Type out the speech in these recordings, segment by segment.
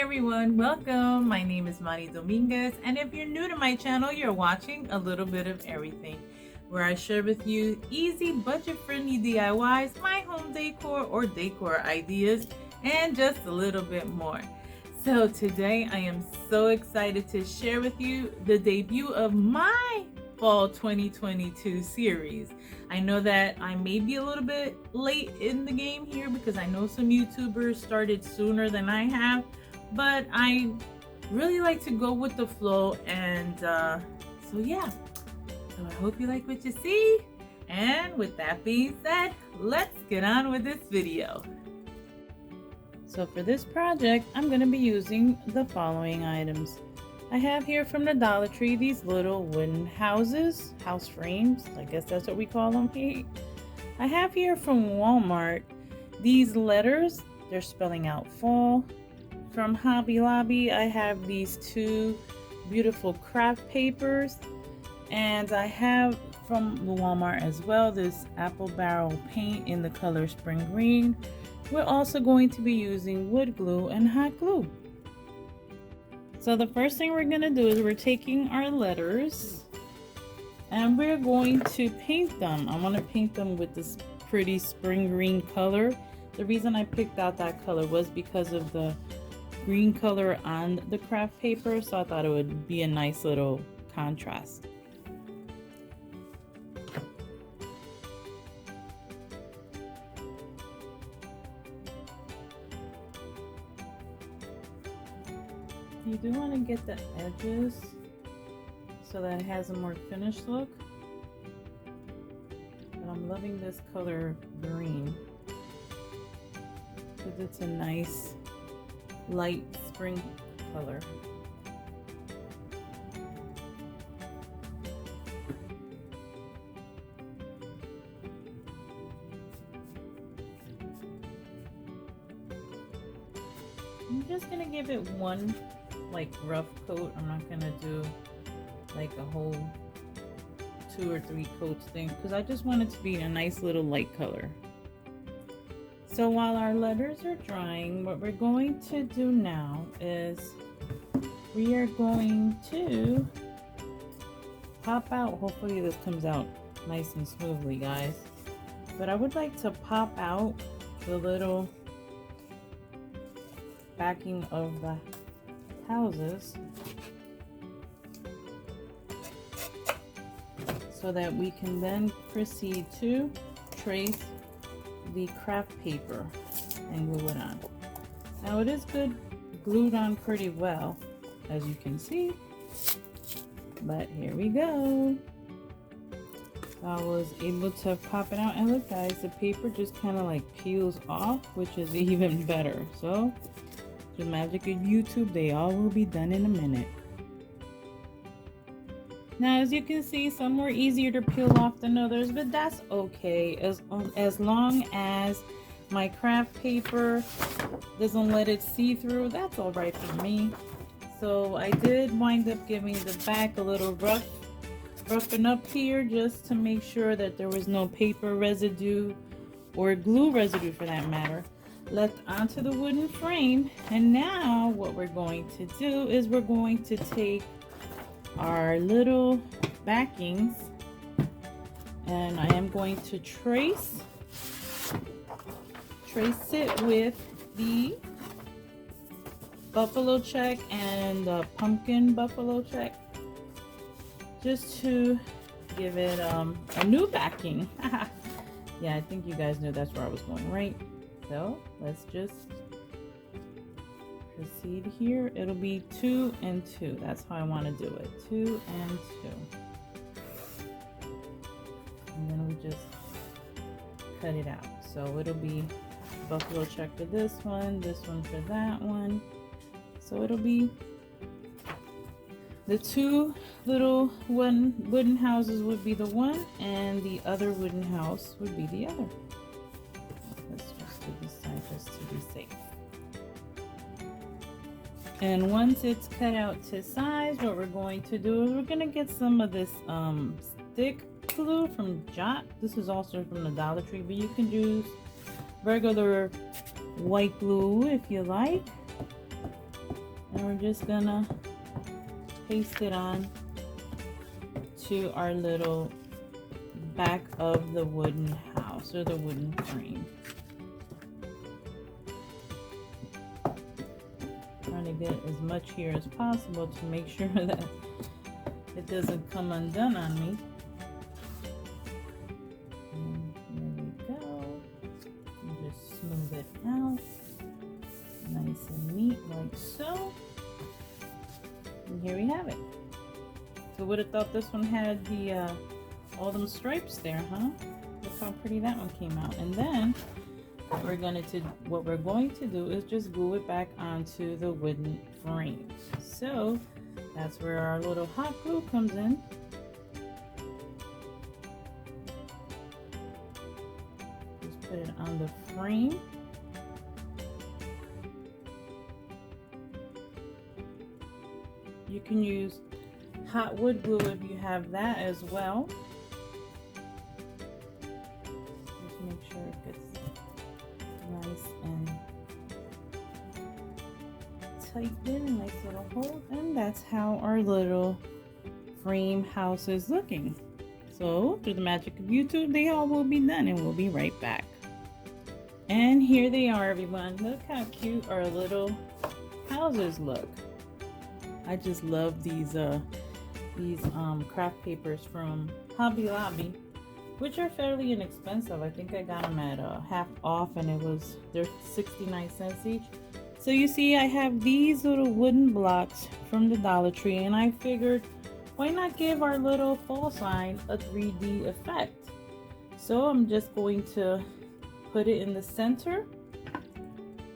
everyone, welcome. My name is Mari Dominguez, and if you're new to my channel, you're watching a little bit of everything, where I share with you easy, budget-friendly DIYs, my home decor or decor ideas, and just a little bit more. So today I am so excited to share with you the debut of my Fall 2022 series. I know that I may be a little bit late in the game here because I know some YouTubers started sooner than I have, but I really like to go with the flow, and so yeah. So I hope you like what you see, and with that being said, let's get on with this video. So for this project, I'm going to be using the following items. I have here from the Dollar Tree these little wooden houses, house frames, I guess that's what we call them here. I have here from Walmart these letters, they're spelling out fall. From Hobby Lobby, I have these two beautiful craft papers, and I have from Walmart as well this apple barrel paint in the color spring green. We're also going to be using wood glue and hot glue. So the first thing we're going to do is we're taking our letters and we're going to paint them. I want to paint them with this pretty spring green color. The reason I picked out that color was because of the green color on the craft paper, so I thought it would be a nice little contrast. You do want to get the edges so that it has a more finished look. But I'm loving this color green because it's a nice light spring color. I'm just gonna give it one rough coat. I'm not gonna do like a whole 2 or 3 coats thing because I just want it to be a nice little light color. So while our letters are drying, what we're going to do now is we are going to pop out, hopefully this comes out nice and smoothly, guys, but I would like to pop out the little backing of the houses so that we can then proceed to trace the craft paper and glue it on. Now it is glued on pretty well, as you can see, but here we go. I was able to pop it out, and look guys, the paper just kind of peels off, which is even better. So the magic of YouTube, they all will be done in a minute. Now as you can see, some were easier to peel off than others, but that's okay as long as my craft paper doesn't let it see through. That's all right for me. So I did wind up giving the back a little roughing up here just to make sure that there was no paper residue or glue residue for that matter left onto the wooden frame. And now what we're going to do is we're going to take our little backings and I am going to trace it with the buffalo check and the pumpkin buffalo check, just to give it a new backing. Yeah, I think you guys knew that's where I was going, right? So let's just proceed here. It'll be 2 and 2. That's how I want to do it. 2 and 2. And then we just cut it out. So it'll be buffalo check for this one for that one. So it'll be the 2 little wooden houses would be the one, and the other wooden house would be the other. Let's just do this side just to be safe. And once it's cut out to size, what we're going to do is we're going to get some of this stick glue from Jot. This is also from the Dollar Tree, but you can use regular white glue if you like. And we're just gonna paste it on to our little back of the wooden house or the wooden frame. Trying to get as much here as possible to make sure that it doesn't come undone on me. And there we go. And just smooth it out. Nice and neat like so. And here we have it. So would have thought this one had the all them stripes there, huh? Look how pretty that one came out. And then what we're going to do is just glue it back onto the wooden frame. So that's where our little hot glue comes in. Just put it on the frame. You can use hot wood glue if you have that as well. Just make sure it gets nice and tight there, nice little hole, and that's how our little frame house is looking. So through the magic of YouTube, they all will be done, and we'll be right back. And here they are, everyone. Look how cute our little houses look. I just love these craft papers from Hobby Lobby, which are fairly inexpensive. I think I got them at half off, and they're 69 cents each. So you see, I have these little wooden blocks from the Dollar Tree, and I figured, why not give our little fall sign a 3D effect? So I'm just going to put it in the center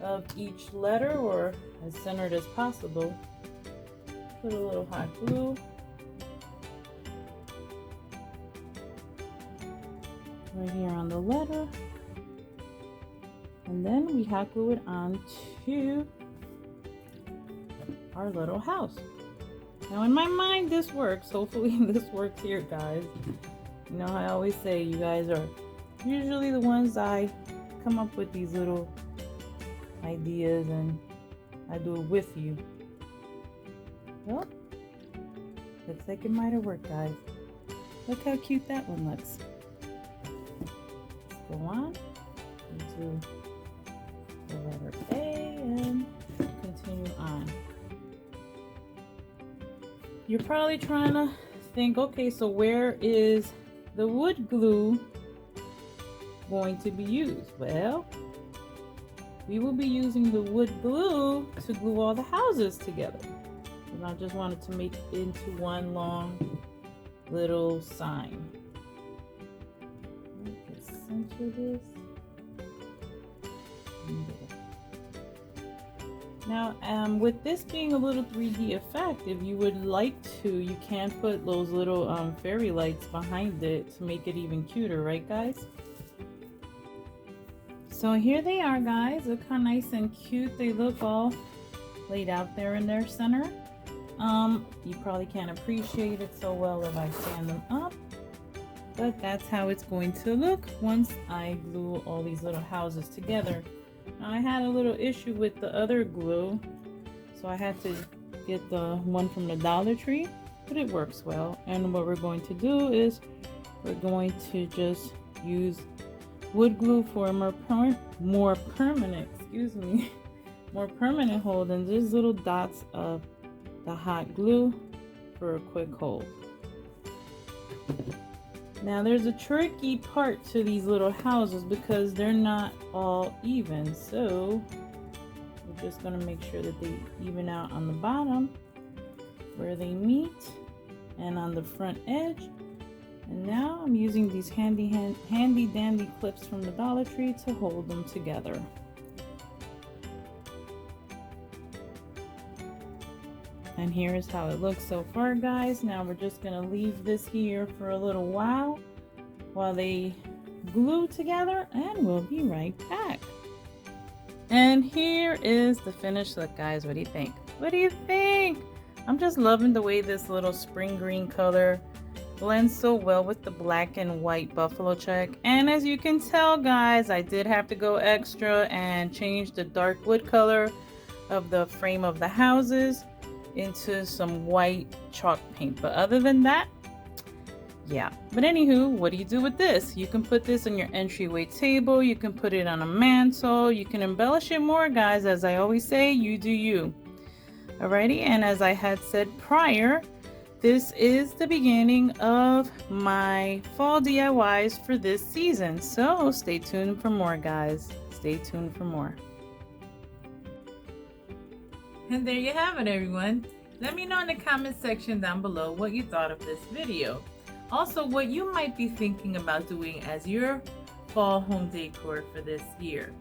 of each letter, or as centered as possible. Put a little hot glue. Right here on the letter. And then we hot glue it onto our little house. Now in my mind this works. Hopefully this works here, guys. You know, I always say you guys are usually the ones I come up with these little ideas, and I do it with you. Well, looks like it might have worked, guys. Look how cute that one looks. Let's go on into the letter A and continue on. You're probably trying to think, okay, so where is the wood glue going to be used? Well, we will be using the wood glue to glue all the houses together. And I just wanted to make it into one long little sign. Let's center this. Now, with this being a little 3D effect, if you would like to, you can put those little fairy lights behind it to make it even cuter, right, guys? So here they are, guys. Look how nice and cute they look, all laid out there in their center. You probably can't appreciate it so well if I stand them up, but that's how it's going to look once I glue all these little houses together. Now, I had a little issue with the other glue, so I had to get the one from the Dollar Tree, but it works well. And what we're going to do is we're going to just use wood glue for a more permanent hold, and just little dots of the hot glue for a quick hold. Now there's a tricky part to these little houses because they're not all even, so we're just going to make sure that they even out on the bottom where they meet and on the front edge. And now I'm using these handy dandy clips from the Dollar Tree to hold them together. And here is how it looks so far, guys. Now we're just going to leave this here for a little while they glue together, and we'll be right back. And here is the finished look, guys. What do you think? What do you think? I'm just loving the way this little spring green color blends so well with the black and white buffalo check. And as you can tell, guys, I did have to go extra and change the dark wood color of the frame of the houses into some white chalk paint. But other than that, yeah. But anywho, what do you do with this? You can put this on your entryway table. You can put it on a mantle. You can embellish it more, guys. As I always say, you do you. Alrighty, and as I had said prior, this is the beginning of my fall DIYs for this season. So stay tuned for more, guys. Stay tuned for more. And there you have it, everyone. Let me know in the comment section down below what you thought of this video. Also, what you might be thinking about doing as your fall home decor for this year.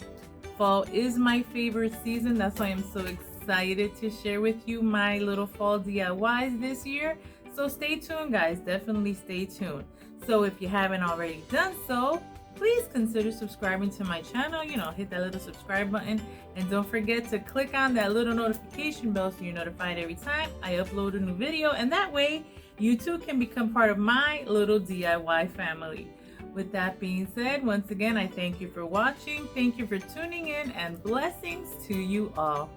Fall is my favorite season. That's why I'm so excited to share with you my little fall DIYs this year. So stay tuned, guys. Definitely stay tuned. So if you haven't already done so, please consider subscribing to my channel. Hit that little subscribe button, and don't forget to click on that little notification bell so you're notified every time I upload a new video, and that way you too can become part of my little DIY family. With that being said, once again, I thank you for watching. Thank you for tuning in, and blessings to you all.